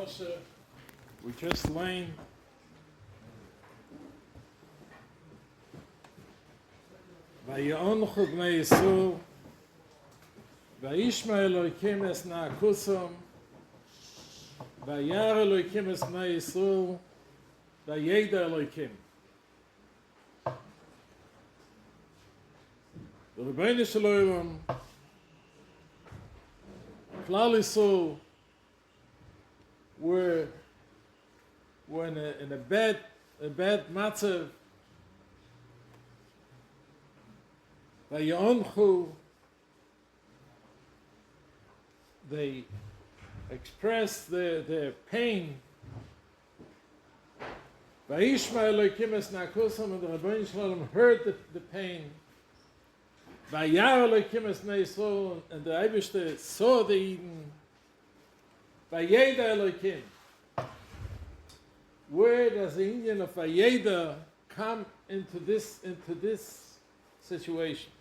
parasha we just learned Vayonchu bnei Yisrael Vayishma Elokim es na'akusam Vayar Elokim es bnei Yisrael Vayeda Elokim. The Rebbeinu Shalom Klal Yisrael were in a bad matzav. Vayonchu, they expressed their pain. Vayishma Elokim es na'akusam, and the Rebbeinu Shalom heard the pain. Vayar Elokim es bnei Yisrael, and the Eibishter saw the Eden. Vayeda Elokim. Where does the Indian of Vayeda come into this situation?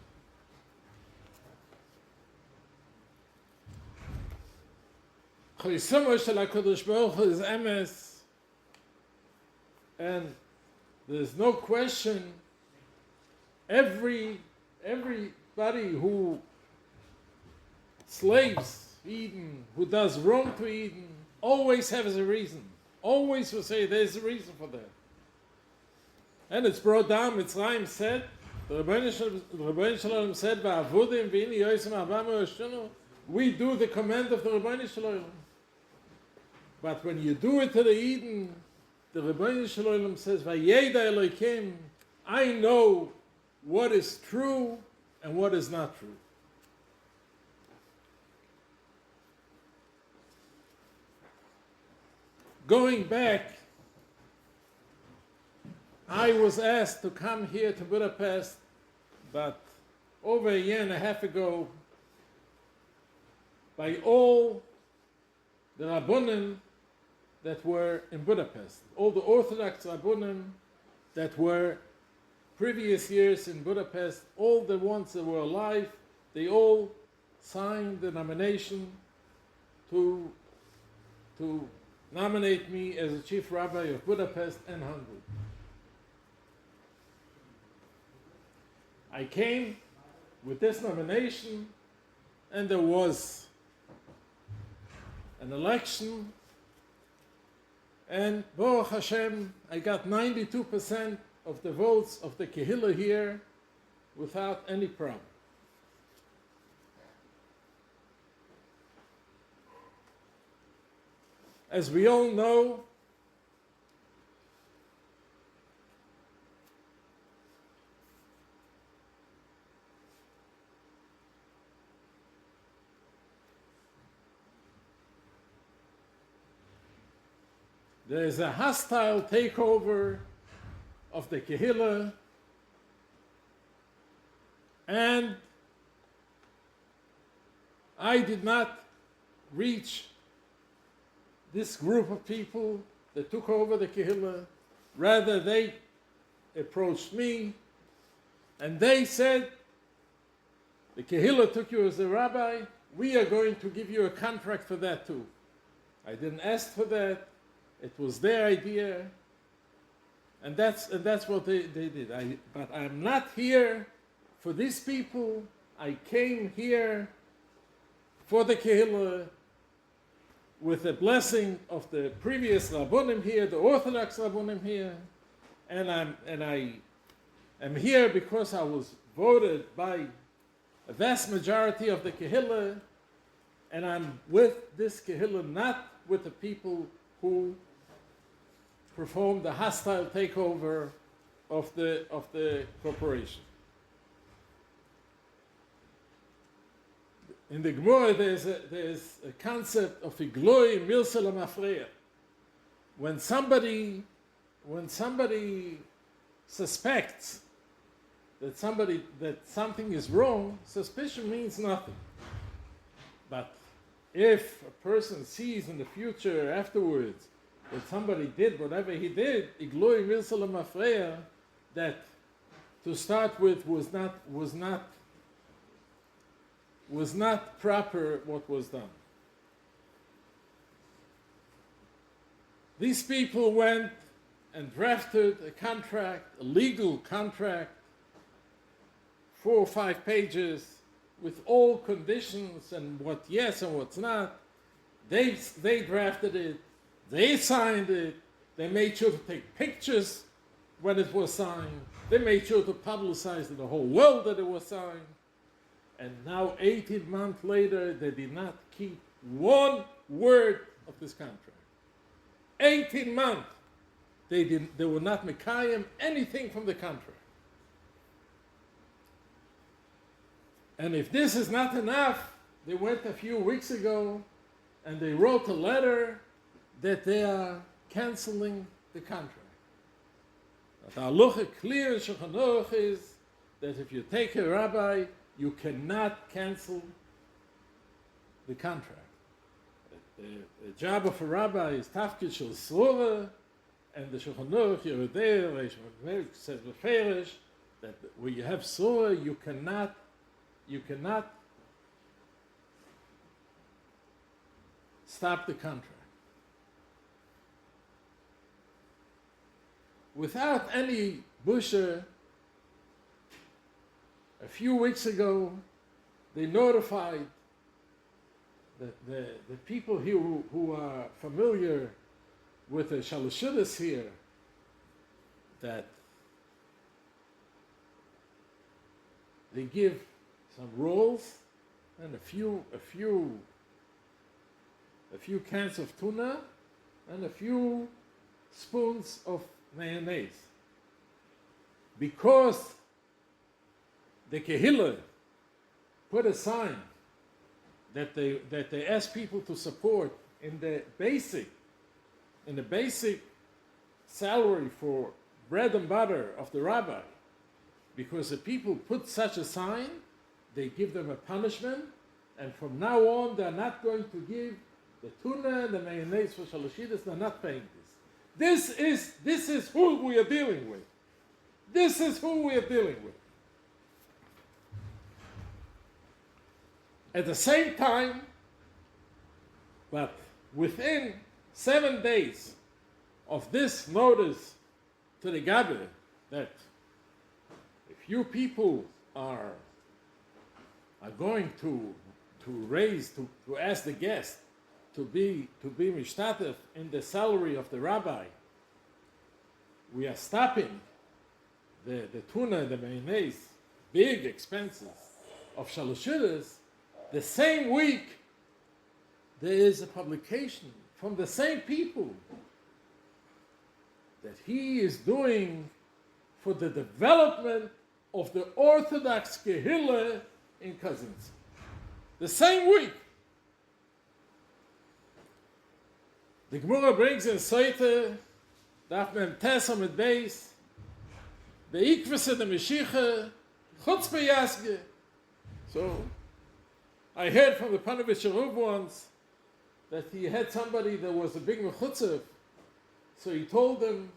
Choisamo shel HaKadosh Baruch Hu is emes, and there's no question. Everybody who slaves Eden, who does wrong to Eden, always has a reason. Always will say there's a reason for that. And it's brought down, Mitzrayim said, the Rebbeinu Shalom said, Va'avudim v'ini yosim abama yoshunu, we do the command of the Rebbeinu Shalom. But when you do it to the Eden, the Rebbeinu Shalom says, Vayeda Elokim, I know what is true and what is not true. Going back, I was asked to come here to Budapest, but over a year and a half ago, by all the Rabbonim that were in Budapest, all the Orthodox Rabbonim that were previous years in Budapest, all the ones that were alive, they all signed the nomination to nominate me as the chief rabbi of Budapest and Hungary. I came with this nomination, and there was an election, and Baruch Hashem, I got 92% of the votes of the Kehillah here without any problem. As we all know, there is a hostile takeover of the Kehillah, and I did not reach this group of people that took over the Kehillah. Rather, they approached me, and they said, the Kehillah took you as a rabbi, we are going to give you a contract for that too. I didn't ask for that. It was their idea, and that's what they did. But I'm not here for these people. I came here for the Kehillah with the blessing of the previous Rabbonim here, the Orthodox Rabbonim here, and I am here because I was voted by a vast majority of the Kehillah, and I'm with this Kehillah, not with the people who performed the hostile takeover of the corporation. In the Gemara, there's a concept of igloi milsel mafreya. When somebody suspects that something is wrong, suspicion means nothing. But if a person sees in the future afterwards that somebody did whatever he did, igloi milsel mafreya, that to start with was not proper what was done. These people went and drafted a contract, a legal contract, 4 or 5 pages, with all conditions and what yes and what's not. They drafted it, they signed it, they made sure to take pictures when it was signed, they made sure to publicize to the whole world that it was signed. And now, 18 months later, they did not keep one word of this contract. 18 months, they were not mekayem anything from the contract. And if this is not enough, they went a few weeks ago and they wrote a letter that they are canceling the contract. But the halacha clear in Shulchan Aruch is that if you take a rabbi, you cannot cancel the contract. The job of a rabbi is tafkid shel sura, and the Shulchan Aruch Yerodei says beferish that where you have sura, you cannot stop the contract. Without any busher, a few weeks ago, they notified the people here who are familiar with the Shalushudas here that they give some rolls and a few cans of tuna and a few spoons of mayonnaise, because the Kehillah put a sign that they ask people to support in the basic salary for bread and butter of the rabbi. Because if people put such a sign, they give them a punishment, and from now on they're not going to give the tuna and the mayonnaise for Shalashidus. They're not paying this. This is who we are dealing with. This is who we are dealing with. At the same time, but within 7 days of this notice to the Gabe that if you people are going to ask the guest to be mishtatef in the salary of the rabbi, we are stopping the tuna, the mayonnaise, big expenses of Shalushudas. The same week, there is a publication from the same people that he is doing for the development of the Orthodox Kehillah in Cousins. The same week. The Gemara brings in Soite, Daf Mem Tes Amud Beis, Beikvese de Meshicha, Chutz B'Yasge. So, I heard from the Panovich Sharub once that he had somebody that was a big mechutzev. So he told them,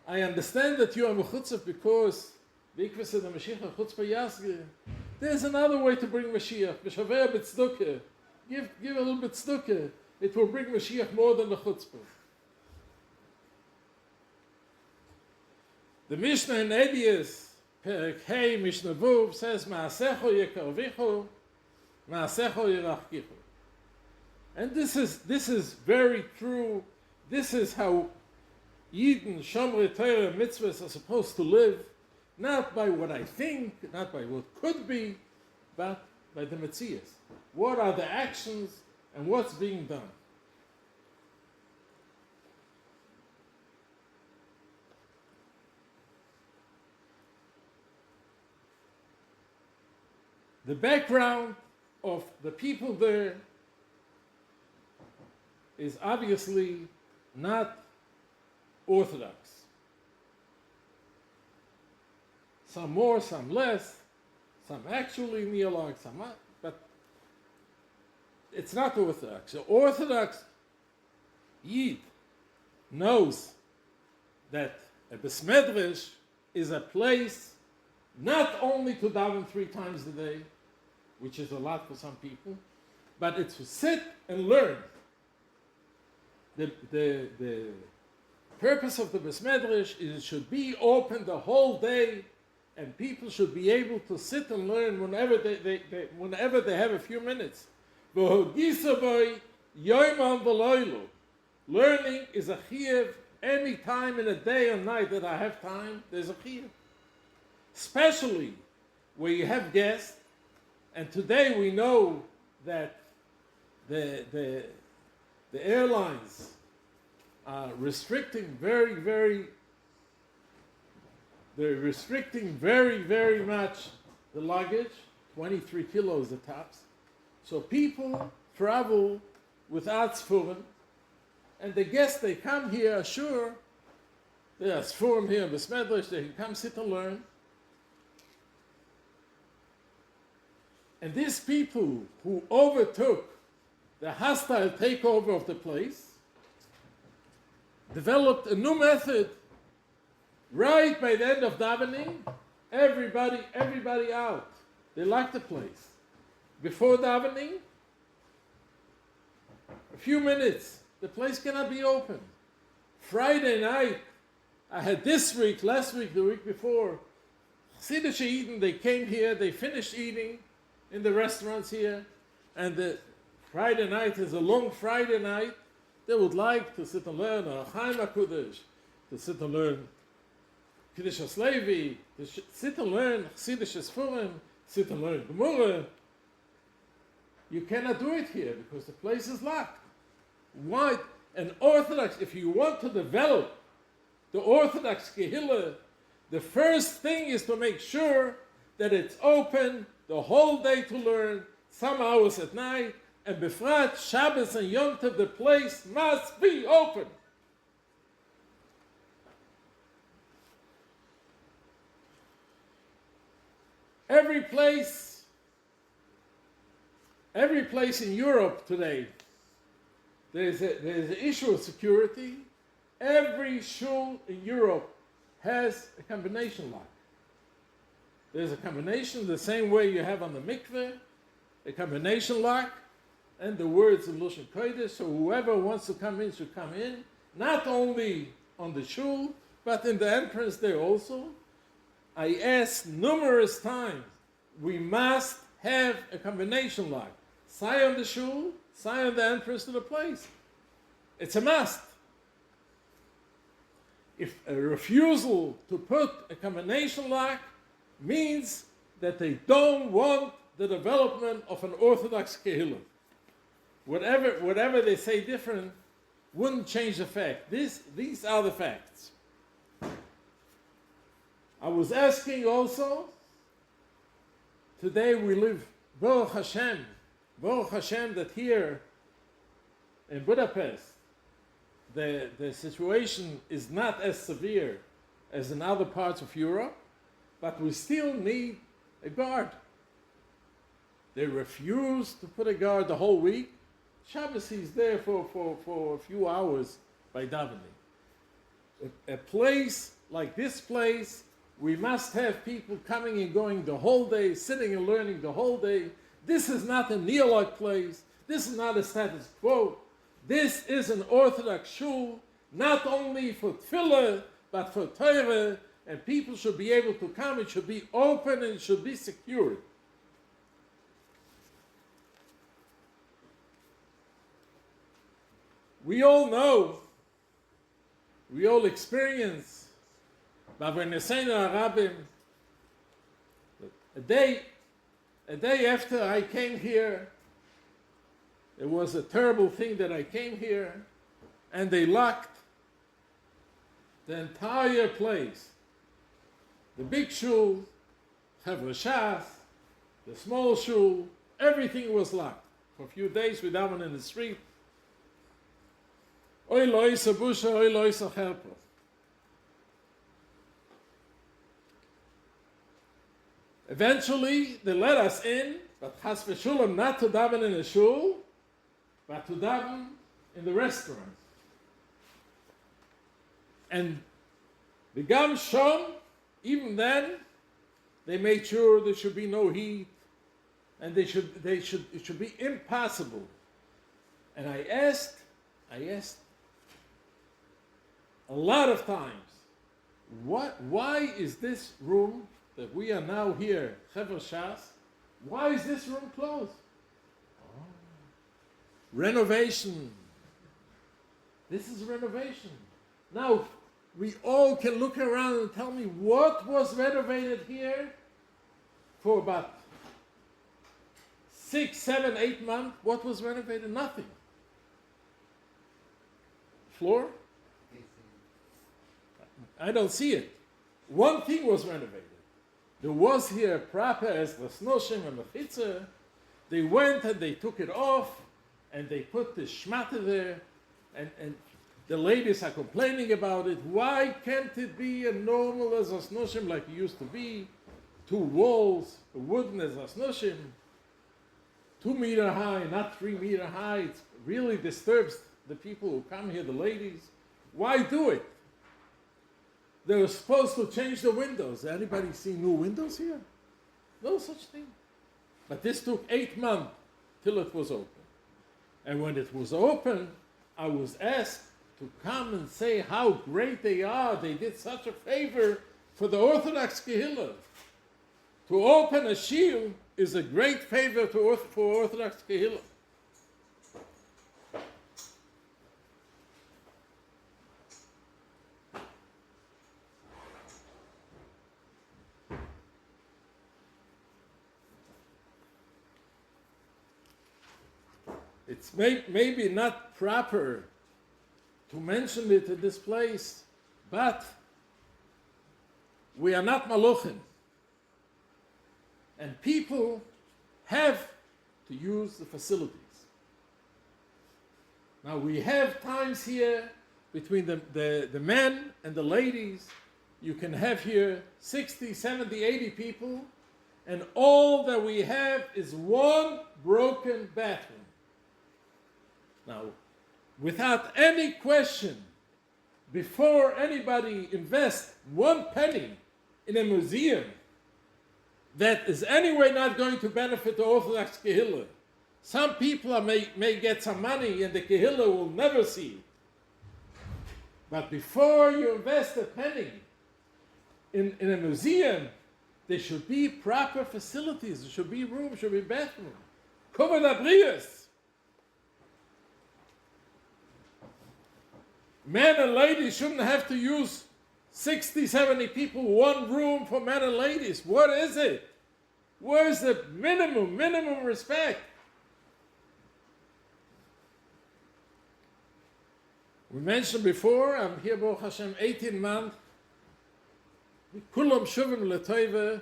I understand that you are mechutzev because Beikvese de Meshicha, Chutz B'Yasge. There's another way to bring Mashiach. B'shaveh b'tzedukah. Give a little bit tzedukah. It will bring Mashiach more than the chutzpah. The Mishnah in Edius, Perek Hey, Mishnah Vuv, says, Ma'asecho yekarvichu, Ma'asecho yerachkichu. And this is very true. This is how Yidden, Shomrei Torah, mitzvahs are supposed to live. Not by what I think, not by what could be, but by the Metzias. What are the actions and what's being done? The background of the people there is obviously not Orthodox. Some more, some less, some actually neolog, some not, but it's not Orthodox. The Orthodox Yid knows that a Besmedrish is a place not only to daven 3 times a day, which is a lot for some people, but it's to sit and learn. the purpose of the Beis Medrash is it should be open the whole day, and people should be able to sit and learn whenever they have a few minutes. Learning is a chiyuv. Any time in a day or night that I have time, there's a chiyuv. Especially where you have guests, and today we know that the airlines are restricting very much the luggage, 23 kilos the tops. So people travel without sfurim, and the guests, they come here, are sure, there are sfurim here in Beis Medrash, they can come sit and learn. And these people who overtook the hostile takeover of the place developed a new method. Right by the end of davening, everybody out. They like the place. Before davening, a few minutes, the place cannot be open. Friday night, I had this week, last week, the week before, Chassidish Eden, they came here, they finished eating in the restaurants here, and the Friday night is a long Friday night. They would like to sit and learn a Chaim HaKudosh, to sit and learn Kiddush Levi, to sit and learn Chassidish Sfurim, sit and learn Gemara. You cannot do it here because the place is locked. Why? An Orthodox, if you want to develop the Orthodox Kehillah, the first thing is to make sure that it's open the whole day to learn, some hours at night, and befrat Shabbos and Yom Tov, the place must be open. Every place in Europe today, there's an issue of security. Every shul in Europe has a combination lock. There's a combination the same way you have on the mikveh, a combination lock, and the words in Lashon Kodesh, so whoever wants to come in should come in, not only on the shul, but in the entrance there also. I asked numerous times, we must have a combination lock. Say on the shul, say on the entrance to the place. It's a must. If a refusal to put a combination lock means that they don't want the development of an Orthodox Kehillah. Whatever they say different wouldn't change the fact. These are the facts. I was asking also, today we live, Baruch Hashem, that here in Budapest, the situation is not as severe as in other parts of Europe, but we still need a guard. They refuse to put a guard the whole week. Shabbos he's there for a few hours by davening. A place like this place, we must have people coming and going the whole day, sitting and learning the whole day. This is not a neo-like place. This is not a status quo. This is an Orthodox shul, not only for tefillah, but for Torah, and people should be able to come. It should be open and it should be secure. We all know, we all experience, a day after I came here, it was a terrible thing that I came here, and they locked the entire place. The big shul, Chevra Shas, the small shul, everything was locked. For a few days we davened in the street. Oy loisa busha, oy loisa chelpo. Eventually, they let us in, but chas v'shulam not to daven in a shul, but to daven in the restaurant. And the gam shom, even then, they made sure there should be no heat, and it should be impossible. And I asked, a lot of times. Why is this room that we are now here, Chever Shas, why is this room closed? Oh. Renovation. This is renovation. Now, we all can look around and tell me what was renovated here for about 6, 7, 8 months. What was renovated? Nothing. Floor? I don't see it. One thing was renovated. There was here proper as Lasnoshim and Mechitza. They went and they took it off and they put the shmata there, and the ladies are complaining about it. Why can't it be a normal as Lasnoshim like it used to be? 2 walls, a wooden as Lasnoshim, 2 meter high, not 3 meter high. It really disturbs the people who come here, the ladies. Why do it? They were supposed to change the windows. Anybody see new windows here? No such thing. But this took 8 months till it was open. And when it was open, I was asked to come and say how great they are. They did such a favor for the Orthodox Kehillah. To open a shiur is a great favor for Orthodox Kehillah. It's maybe not proper to mention it in this place, but we are not maluchim. And people have to use the facilities. Now we have times here between the men and the ladies. You can have here 60, 70, 80 people, and all that we have is one broken bathroom. Now, without any question, before anybody invests 1 penny in a museum that is anyway not going to benefit the Orthodox Kehillah, some people may get some money and the Kehillah will never see it. But before you invest a penny in a museum, there should be proper facilities. There should be room, should be bathroom. Chabad of Hungary. Men and ladies shouldn't have to use 60, 70 people, 1 room for men and ladies. What is it? Where's the minimum respect? We mentioned before, I'm here, Baruch Hashem, 18 months. Kulam shuvim l'toiva.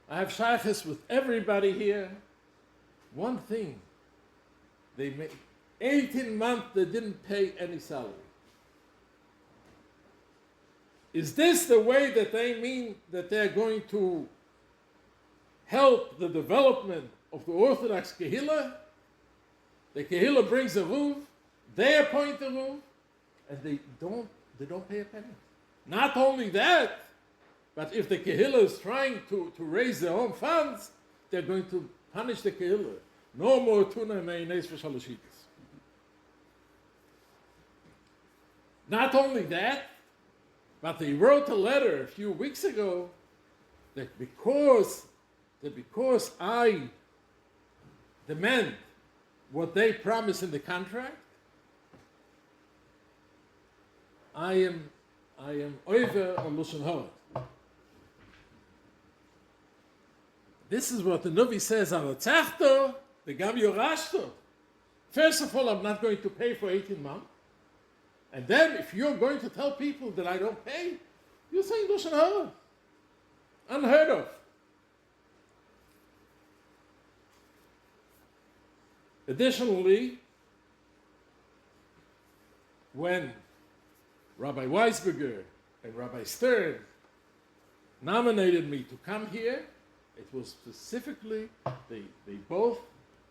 I have shaykhs with everybody here. One thing, they made 18 months they didn't pay any salary. Is this the way that they mean that they're going to help the development of the Orthodox Kehillah? The Kehillah brings a roof, they appoint the roof, and they don't pay a penny. Not only that, but if the Kehillah is trying to raise their own funds, they're going to punish the Kehillah. No more tuna mayonnaise for shalashitas. Not only that, but they wrote a letter a few weeks ago that because I demand what they promise in the contract, I am over on Lashon Hara. This is what the Navi says, Aratzachto, the Gam Yorashto. First of all, I'm not going to pay for 18 months. And then, if you're going to tell people that I don't pay, you're saying Lashon Hara. Unheard of. Additionally, when Rabbi Weisberger and Rabbi Stern nominated me to come here, it was specifically, they both,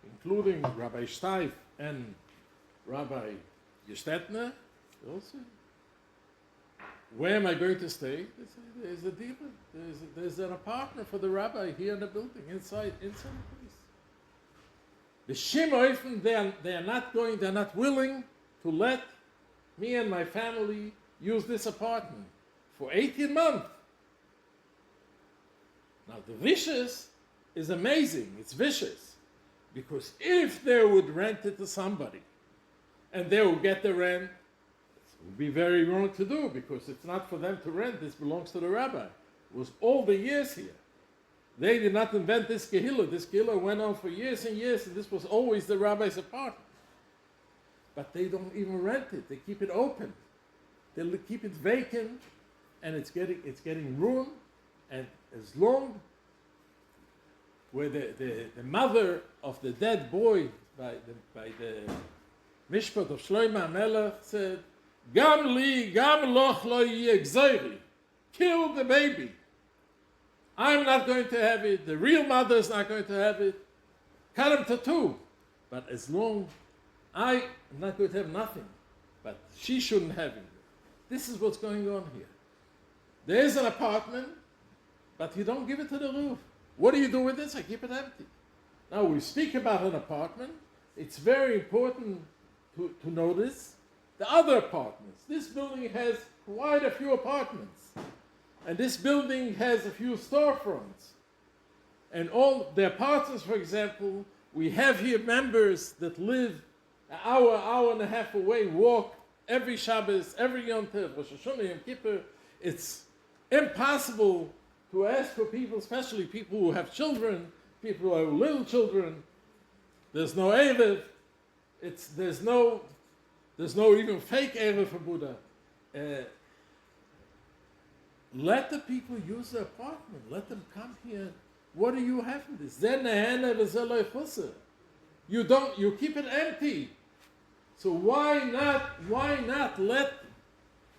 including Rabbi Steif and Rabbi Gestetner, also, where am I going to stay? There's a deal. There's an apartment for the rabbi here in the building, inside the place. The Shim Oirechman, they're not willing to let me and my family used this apartment for 18 months. Now the vicious is amazing, it's vicious. Because if they would rent it to somebody and they will get the rent, it would be very wrong to do because it's not for them to rent, this belongs to the rabbi. It was all the years here. They did not invent this kehillah. This kehillah went on for years and years, and this was always the rabbi's apartment. But they don't even rent it. They keep it open. They keep it vacant, and it's getting ruined. And as long where the mother of the dead boy by the mishpat of Shlomo HaMelech said, "Gam li, gam loch lo yeh gzeiri." Kill the baby. I'm not going to have it. The real mother is not going to have it. Cut him to two. But as long I am not going to have nothing, but she shouldn't have it. This is what's going on here. There is an apartment, but you don't give it to the roof. What do you do with this? I keep it empty. Now we speak about an apartment. It's very important to notice the other apartments. This building has quite a few apartments. And this building has a few storefronts. And all the apartments, for example, we have here members that live an hour and a half away, walk every Shabbos, every Yom Tov, Rosh Hashanah, Yom Kippur. It's impossible to ask for people, especially people who have children, people who have little children. There's no Erev. There's no even fake Erev for Buddha. Let the people use the apartment. Let them come here. What do you have with this? You keep it empty. So why not let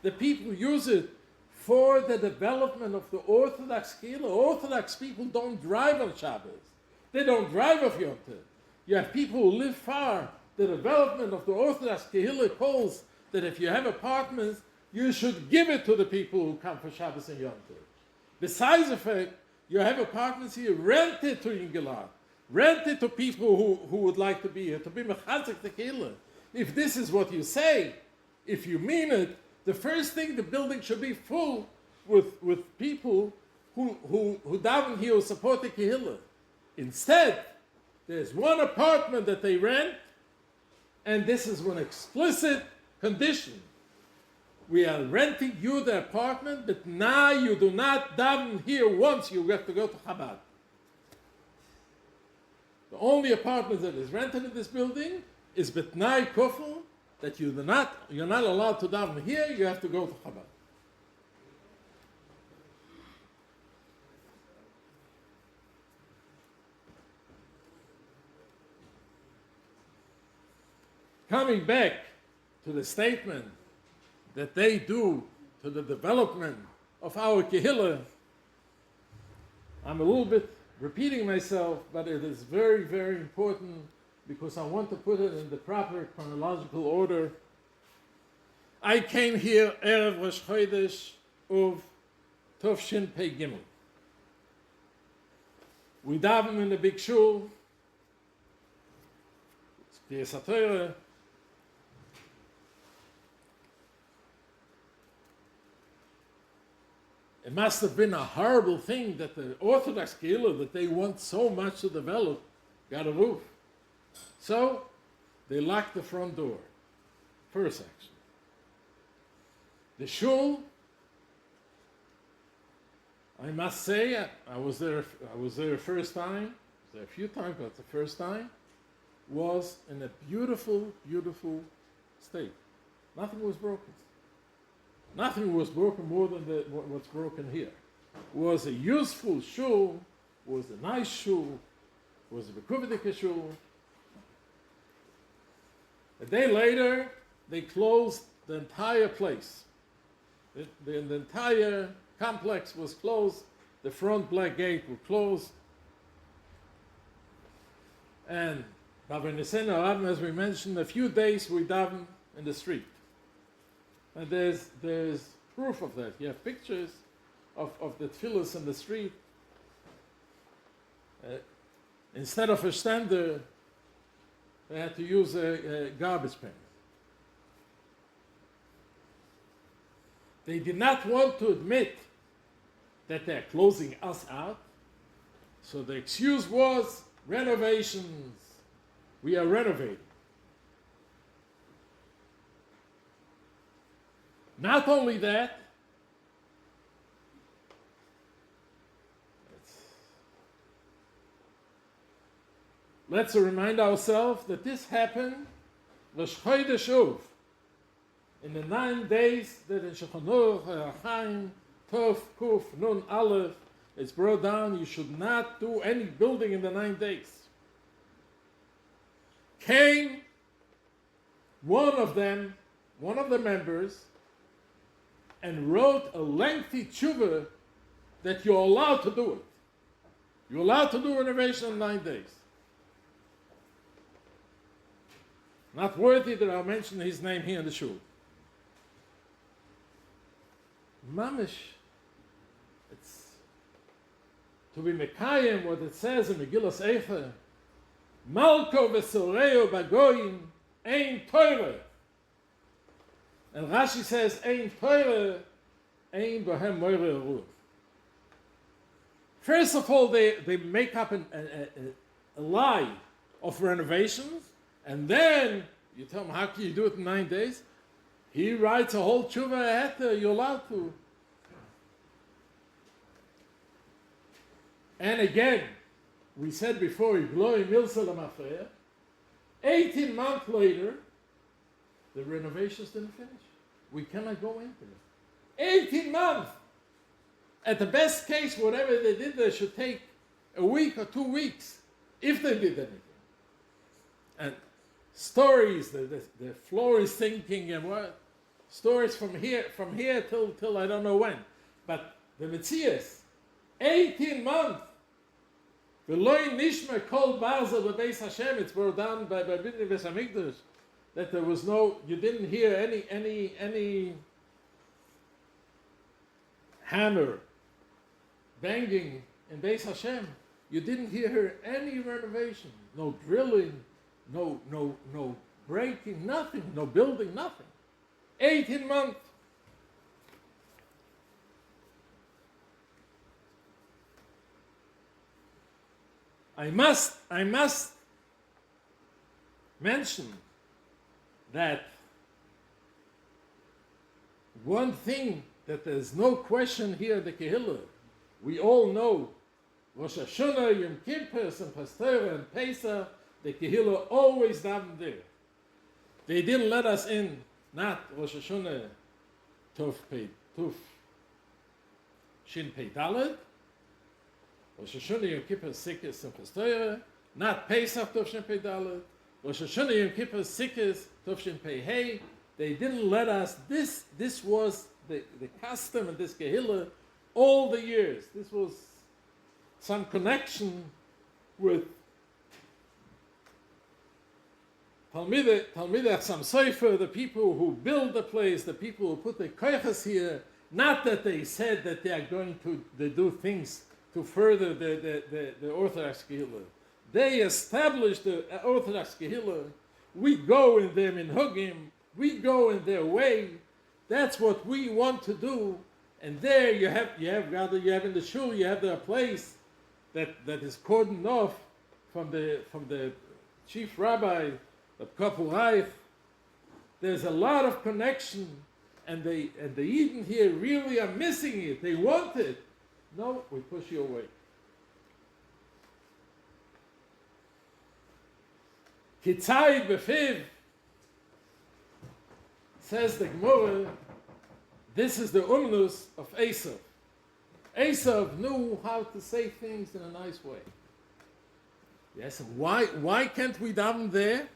the people use it for the development of the Orthodox kehillah? Orthodox people don't drive on Shabbos. They don't drive off Yom Tov. You have people who live far. The development of the Orthodox kehillah calls that if you have apartments, you should give it to the people who come for Shabbos and Yom Tov. Besides the fact, you have apartments here, rent it to Yingelar. Rent it to people who would like to be here, to be mechazik the kehillah. If this is what you say, if you mean it, the first thing, the building should be full with people who daven here, who support the kehillah. Instead, there's one apartment that they rent, and this is one explicit condition. We are renting you the apartment, but now you do not daven here once. You have to go to Chabad. The only apartment that is rented in this building is Betnai Kufel, that you're not allowed to daven here. You have to go to Chabad. Coming back to the statement that they do to the development of our kehillah, I'm a little bit repeating myself, but it is very, very important because I want to put it in the proper chronological order. I came here Erev Rosh Chodesh of Tovshin Pei Gimel. We daven in the big shul. It's Kriyas HaTorah. It must have been a horrible thing that the Orthodox kehillah that they want so much to develop got a roof. So they locked the front door. First, actually. The shul, I must say, I was there the first time. I was there a few times, but the first time was in a beautiful, beautiful state. Nothing was broken. Nothing was broken more than what's broken here. It was a useful shul, was a nice shul, was a Bekuvidike shul. A day later, they closed the entire place. The entire complex was closed. The front black gate was closed. And Rabbi Nisena, as we mentioned, a few days we daven in the street. And there's proof of that. You have pictures of the tefillos in the street. Instead of a stander, they had to use a garbage pan. They did not want to admit that they're closing us out. So the excuse was renovations. We are renovating. Not only that, let's remind ourselves that this happened Rosh Chodesh Uv, in the 9 days that in Shulchan Aruch, Chaim, Tov, Kuf, Nun, Aleph, it's brought down, you should not do any building in the 9 days. Came one of them, one of the members, and wrote a lengthy tshuva that you're allowed to do it. You're allowed to do renovation in 9 days. Not worthy that I'll mention his name here in the shul. Mamish, it's to be Mekayim what it says in Megillas Eicha, Malko v'soreo bagoyim ein Torah. And Rashi says, ein Torah, ein bohem moire ruach. First of all, they make up a lie of renovations, and then you tell them, how can you do it in 9 days? He writes a whole tshuva ahead, you're allowed to. And again, we said before, 18 months later, the renovations didn't finish. We cannot go into it. 18 months! At the best case, whatever they did there should take a week or 2 weeks, if they did anything. And stories, the floor is sinking and what? Stories from here till I don't know when. But the Metzias, 18 months. V'loi nishma kol barza b'beis Hashem. It's brought down by Bidnei Beis Hamikdash that there was no, you didn't hear any hammer banging in Beis Hashem. You didn't hear any renovation, no drilling, no breaking, nothing, no building, nothing. 18 months. I must mention that one thing that there's no question here in the Kehillah, we all know Rosh Hashanah, Yom Kippur, and Pastor and Pesach, the Kehillah always davened there. They didn't let us in, not Rosh Hashanah, Tov Shin Pei Dalet, Rosh Hashanah, Yom Kippur, Sikkis, and Pastor, not Pesach, Tov Shin Pei Dalet, Rosh Hashanah, Yom Kippur, Sikkis, Tov Shin Pei Hey. They didn't let us, this was the custom in this Kehillah all the years. This was some connection with Talmidei Chassam Sofer, the people who build the place, the people who put the koiches here. Not that they said that they are going to do things to further the Orthodox Kehillah. They established the Orthodox Kehillah. We go in their minhagim, we go in their way. That's what we want to do. And there you have in the shul, you have the place that is cordoned off from the chief rabbi of Kapul Reich. There's a lot of connection, and the Eden here really are missing it. They want it. No, we push you away. Kitzayid befiv, says the Gemara, this is the umnus of Esav. Esav knew how to say things in a nice way. Yes, why can't we daven there?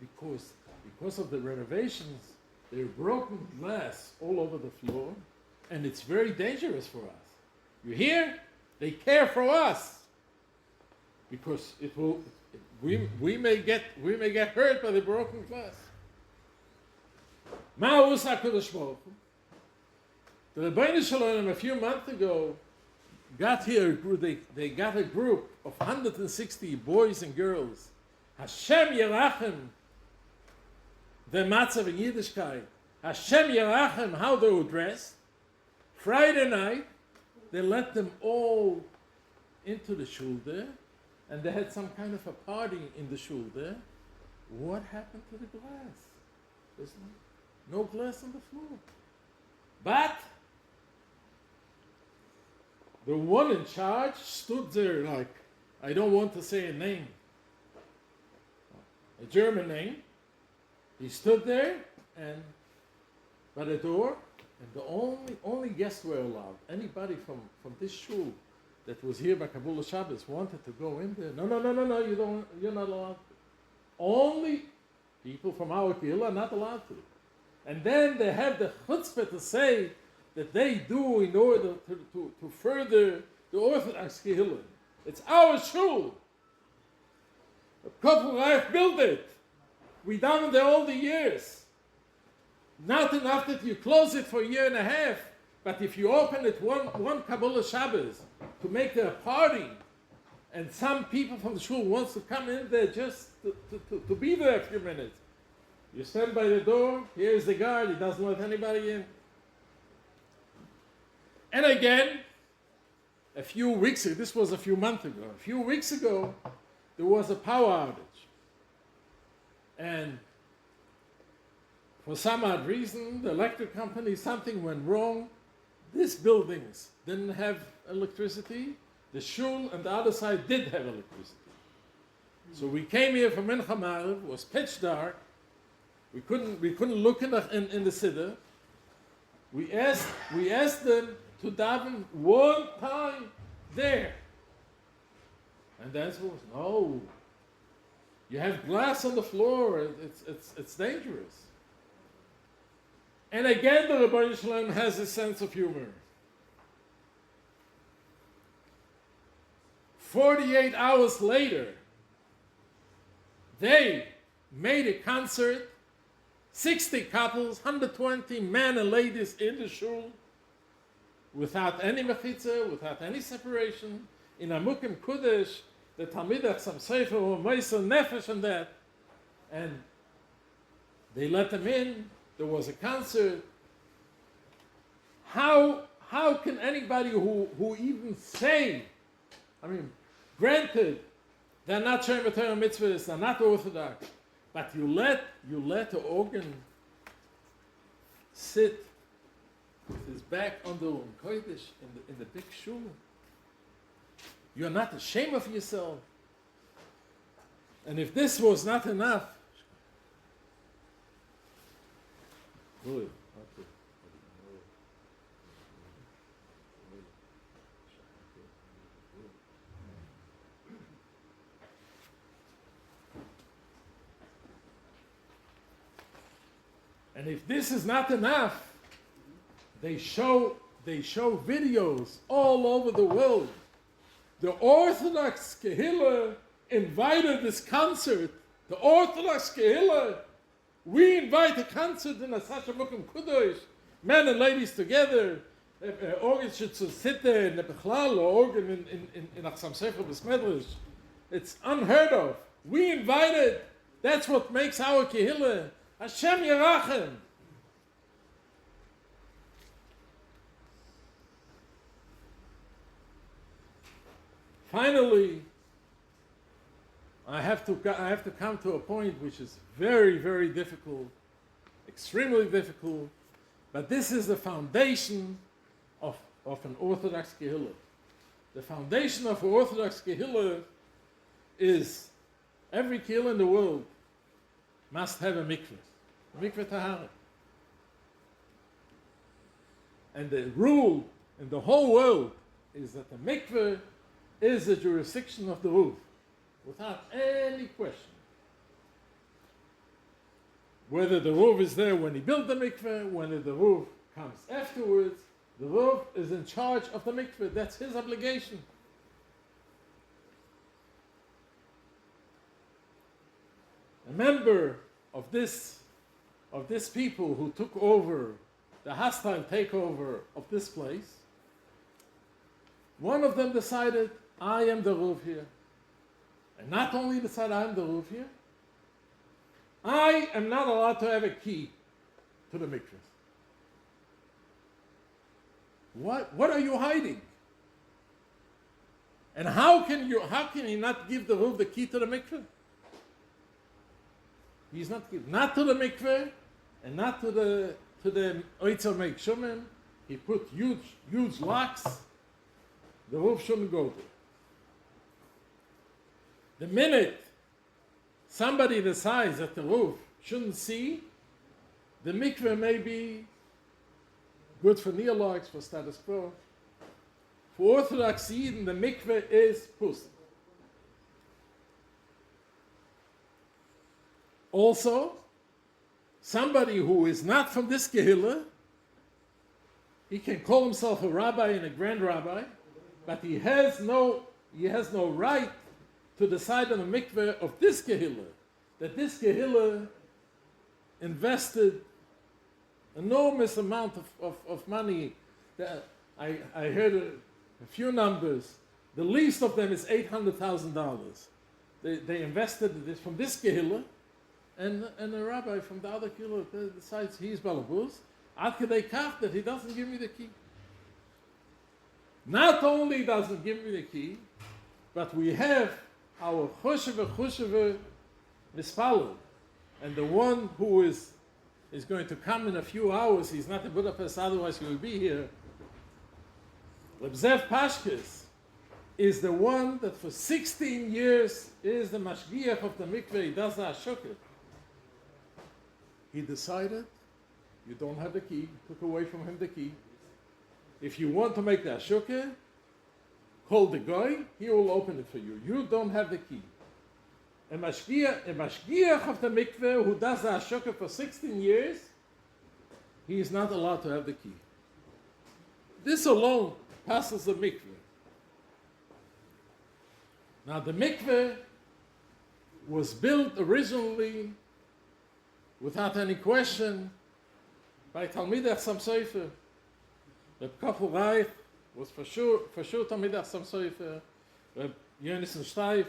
Because of the renovations, there's broken glass all over the floor, and it's very dangerous for us. You hear? They care for us, because we may get hurt by the broken glass. Ma'us HaKadosh Baruch Hu. The Rebbeinu Shalom a few months ago got here. They got a group of 160 boys and girls. Hashem Yerachem, the Matzav in Yiddishkeit. Hashem Yerachem, how they were dressed. Friday night, they let them all into the shul there, and they had some kind of a party in the shul there. What happened to the glass? There's no glass on the floor. But the one in charge stood there like, I don't want to say a name, a German name. He stood there and by the door, and the only guests were allowed. Anybody from this shul that was here by Kabbalah Shabbos wanted to go in there. No, you're not allowed to. Only people from our kehillah are not allowed to. And then they have the chutzpah to say that they do in order to further the Orthodox kehillah. It's our shul. The couple Reich built it. We done it there all the years. Not enough that you close it for a year and a half, but if you open it one Kabbalah Shabbos to make their party, and some people from the shul wants to come in there just to be there a few minutes, you stand by the door, here's the guard, he doesn't let anybody in. And again, a few weeks ago, this was a few months ago, there was a power outage. And for some odd reason, the electric company, something went wrong. These buildings didn't have electricity. The shul and the other side did have electricity. So we came here from Mincha Ma'ariv, it was pitch dark. We couldn't look in the siddur. We asked them to daven one time there. And the answer was no. You have glass on the floor, it's dangerous. And again, the Rebbeinu Shalom has a sense of humor. 48 hours later, they made a concert, 60 couples, 120 men and ladies in the shul, without any mechitza, without any separation, in Amukim Kudesh, the Talmidach, some Sefer, or Meisel Nefesh and that. And they let them in. There was a concert. How can anybody who even say, I mean, granted, they're not Shem Torah mitzvahs, they're not Orthodox, but you let the organ sit with his back on the Kodesh in the big shul. You're not ashamed of yourself. And if this was not enough, and if this is not enough, they show videos all over the world. The Orthodox Kehillah invited this concert. The Orthodox Kehillah, we invite a concert in a Sasha Mukim Kudosh, men and ladies together. Organ should sit there in the Bechlal, or organ in Achsam Sefer B'Smedrish. It's unheard of. We invited. That's what makes our Kehillah. Hashem Yerachem. Finally, I have to come to a point which is very, very difficult, extremely difficult, but this is the foundation of an Orthodox Kehillah. The foundation of an Orthodox Kehillah is every Kehillah in the world must have a mikveh tahara. And the rule in the whole world is that the mikveh is the jurisdiction of the roof, without any question. Whether the roof is there when he built the mikveh, whether the roof comes afterwards, the roof is in charge of the mikveh. That's his obligation. A member of this people who took over the hostile takeover of this place, one of them decided, I am the roof here. And not only decided I am the roof here, I am not allowed to have a key to the mikveh. What are you hiding? And how can he not give the Rav the key to the mikveh? He's not giving, not to the mikveh, and not to the oitzer make shumim. He put huge locks. The Rav shouldn't go there. The minute somebody decides that the Rav shouldn't see, the mikveh may be good for neologs, for Status-Quo. For Orthodox Eden, the mikveh is pussy. Also, somebody who is not from this kehillah, he can call himself a rabbi and a grand rabbi, but he has no right to decide on a mikveh of this kehillah, that this kehillah invested enormous amount of money. I heard a few numbers. The least of them is $800,000. They invested this from this kehillah, and a rabbi from the other kehillah decides he's balabuz. Ad kedei kach that he doesn't give me the key. Not only doesn't give me the key, but we have our choshev mispalel, and the one who is going to come in a few hours. He's not in Budapest, otherwise he will be here. Reb Zev Pashkes is the one that for 16 years is the mashgiach of the mikveh. He does the hashukah. He decided, you don't have the key, took away from him the key. If you want to make the hashukah, call the guy, he will open it for you. You don't have the key. A mashgiach of the mikveh who does the hashukah for 16 years, he is not allowed to have the key. This alone passes the mikveh. Now the mikveh was built originally, without any question, by Talmidei Chassam Sofer. Reb Kochel Reich was for sure Talmidei Chassam Sofer. Reb Yonason Steif,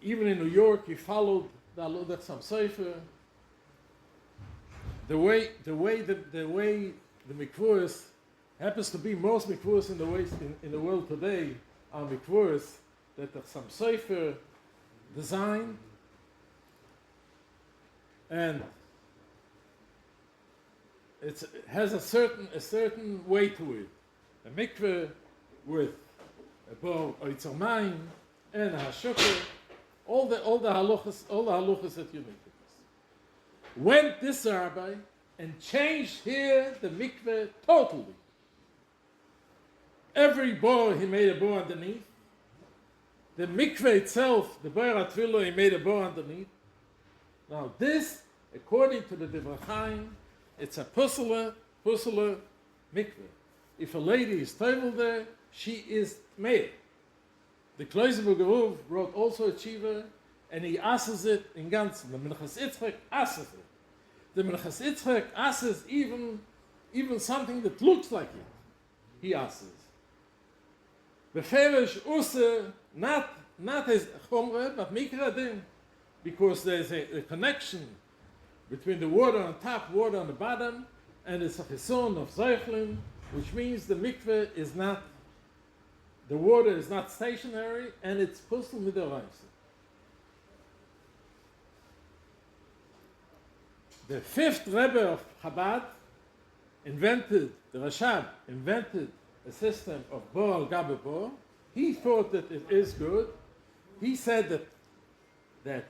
even in New York, he followed the Talmidei Chassam Sofer. The way the mikvahs happens to be, most mikvahs in the world today are mikvahs that the Chassam Sofer designed, and it has a certain way to it. A mikveh with a bor oitzer mayim and a hashukah, all the halachas that you need. Went this rabbi and changed here the mikveh totally. Every bor he made a bor underneath. The mikveh itself, the bor atfilo, he made a bor underneath. Now this, according to the Divrei Chaim, it's a pusala mikveh. If a lady is tovel there, she is made. The Kloisenberg Ruv wrote also a tshiva, and he asks it in ganzen. The Minchas Yitzchak asks it. The Minchas Yitzchak asks even something that looks like it. He asks. Beferish use not as chomre, but mikra din, because there's a connection between the water on top, water on the bottom, and it's a chison of zeichlin, which means the mikveh is not, the water is not stationary, and it's pusel midoraisa. The fifth Rebbe of Chabad the Rashab invented a system of bor al gabe bor. He thought that it is good. He said that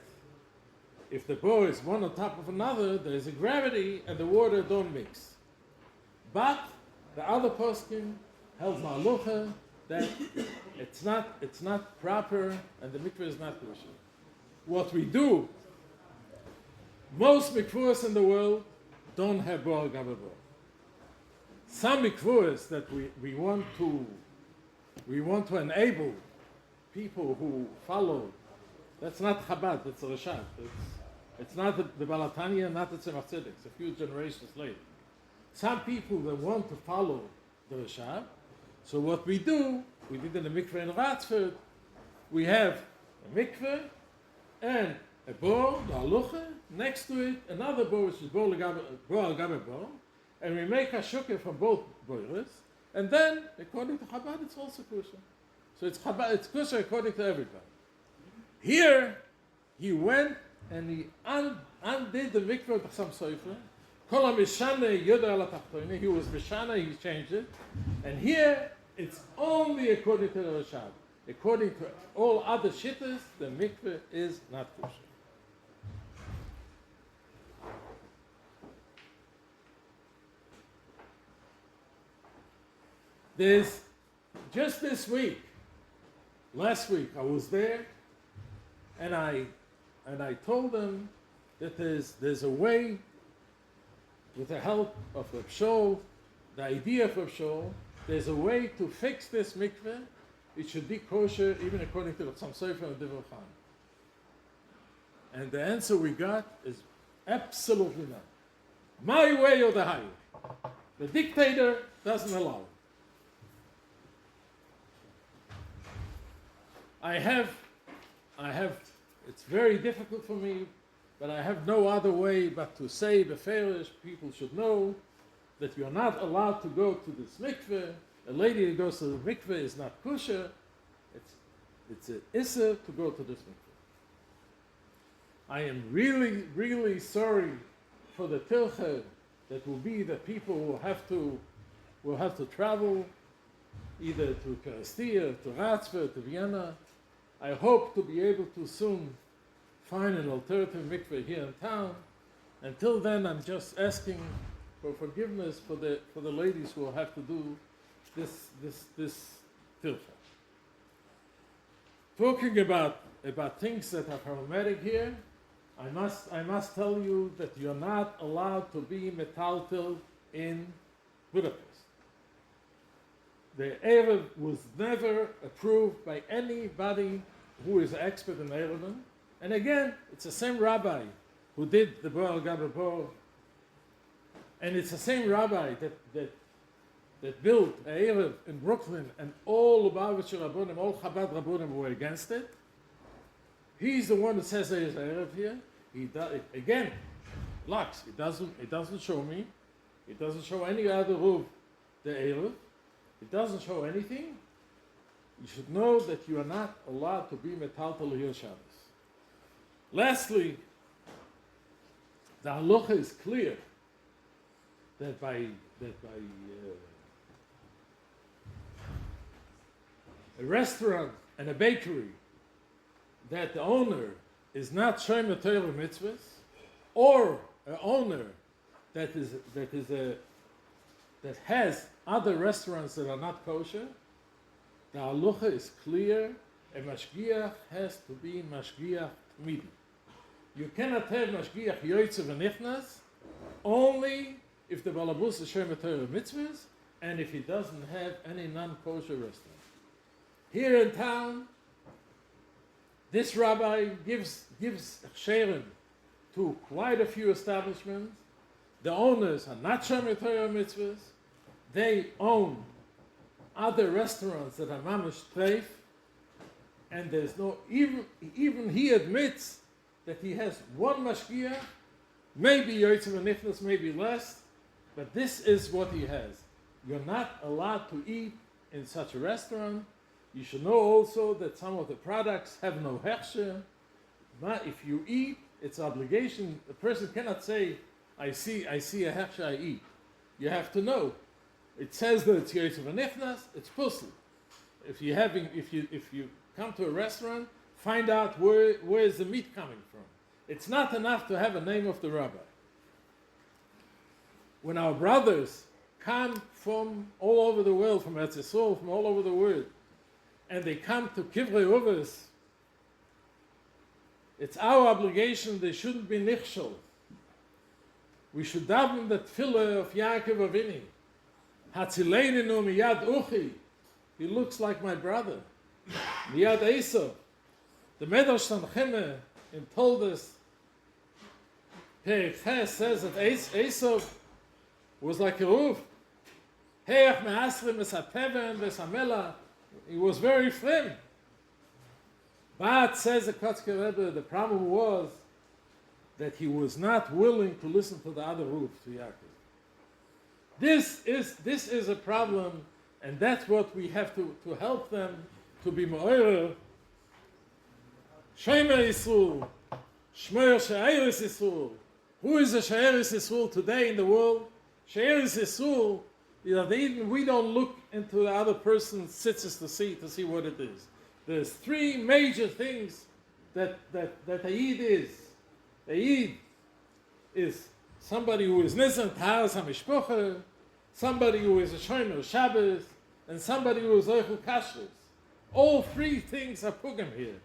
if the bor is one on top of another, there is a gravity and the water don't mix. But the other poskim held ma'alucha that it's not proper and the mikveh is not kosher. What we do, most mikvahs in the world don't have bor al gabe bor. Some mikvahs that we want to enable people who follow. That's not Chabad, that's Rashab. It's not the Balatanya, not the Tzemach Tzedek. It's a few generations later. Some people that want to follow the Rashab. So what we do, we did in the mikveh in Ratzford, we have a mikveh and a bor, the halacha, next to it, another bor, which is bor al gabe bor, and we make a shukah from both boilers, and then, according to Chabad, it's also kosher. So it's Chabad, it's kosher according to everybody. Here, he went and he undid the mikveh of Chassam Sofer. Kol ha-mishana yoda ala tachtoini. He was mishana, he changed it. And here, it's only according to the Rashab. According to all other shittas, the mikveh is not kosher. There's, just this week, last week, I was there, and I told them that there's a way, with the help of Reb Shol, the idea of Reb Shol, there's a way to fix this mikveh. It should be kosher, even according to the Chassam Sofer and Divrei Chacham. And the answer we got is absolutely not. My way or the highway. The dictator doesn't allow it. I have, it's very difficult for me, but I have no other way but to say, beferish, people should know that you're not allowed to go to this mikveh. A lady who goes to the mikveh is not kosher. It's an issa to go to this mikveh. I am really, really sorry for the tilche that will be that people will have to travel either to Kerestia, to Ratzburg, to Vienna. I hope to be able to soon find an alternative mikveh here in town. Until then, I'm just asking for forgiveness for the ladies who will have to do this tilcha. Talking about things that are problematic here, I must tell you that you're not allowed to be metaltel in Budapest. The Erev was never approved by anybody who is an expert in Erevin. And again, it's the same rabbi who did the Bor al Gabe Bor. And it's the same rabbi that built an Erev in Brooklyn, and all Lubavitcher Rabbonim, all Chabad Rabbonim were against it. He's the one that says there is an Erev here. He does, again, Lux, it doesn't show me. It doesn't show any other roof, the Erev. It doesn't show anything. You should know that you are not allowed to be metaltal Hil Shabbos. Lastly, the halacha is clear that by a restaurant and a bakery that the owner is not shomer Torah mitzvahs, or an owner that has other restaurants that are not kosher, the halacha is clear. A mashgiach has to be mashgiach tmidi. You cannot have mashgiach yoytze v'nichnas only if the balabus is shomer Torah mitzvahs and if he doesn't have any non-kosher restaurant. Here in town, this rabbi gives sherim to quite a few establishments. The owners are not shomer Torah mitzvahs. They own other restaurants that are mamish treif, and there's no, even he admits that he has one mashgiach, maybe yoytze v'nichnas, maybe less, but this is what he has. You're not allowed to eat in such a restaurant. You should know also that some of the products have no hechsher. But if you eat, it's obligation. The person cannot say, I see a hechsher, I eat. You have to know. It says that it's yoytze v'nichnas, it's pussy. If you come to a restaurant, find out where is the meat coming from. It's not enough to have a name of the rabbi. When our brothers come from all over the world, from Eretz Yisrael, from all over the world, and they come to Kivrei Uvas, it's our obligation. They shouldn't be nichshol. We should daven the tefillah of Yaakov Avinu. Hatzileinu miyad uchi. He looks like my brother. Miyad Esau. The Medrash Tanchime told us, Perek Ches says that Esau was like a roof. Heach me'asrim es ha'teven v'es ha'melach. He was very slim. But, says the Kotzker Rebbe, the problem was that he was not willing to listen to the other roof, to Yaakov. This is a problem, and that's what we have to help them to be Mo'er. Shomer Yisrael, Shmoyer She'eres Yisrael. Who is a She'eres Yisrael today in the world? She'eres Yisrael, we don't look into the other person's tzitzis to see what it is. There's three major things that a Yid is. A Yid is somebody who is Nisan Taharas HaMishpocha, somebody who is a Shomer Shabbos, and somebody who is Oichel Kashrus. All three things are pugim here.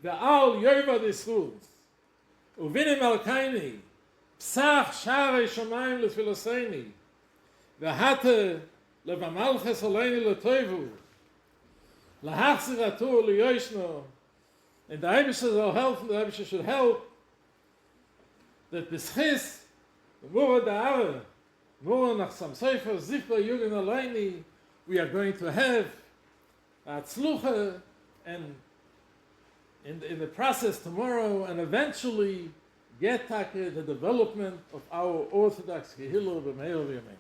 The Al Yovad Yisrael, Uvinim Alkaini, Psach Sharei Shomayim Lefiloseini, V'hate Levamalches Oleini Letoivu, Lahachzir Atur Liyoshno, and the Eibusher will help, the Eibusher should help, that B'schis, the Mura Da'ara, Mura nach Sam Sefer, Zifra Yugin Oleini, we are going to have Atzlucha, and in the process tomorrow, and eventually get the development of our Orthodox Kehillah b'meir v'yamein.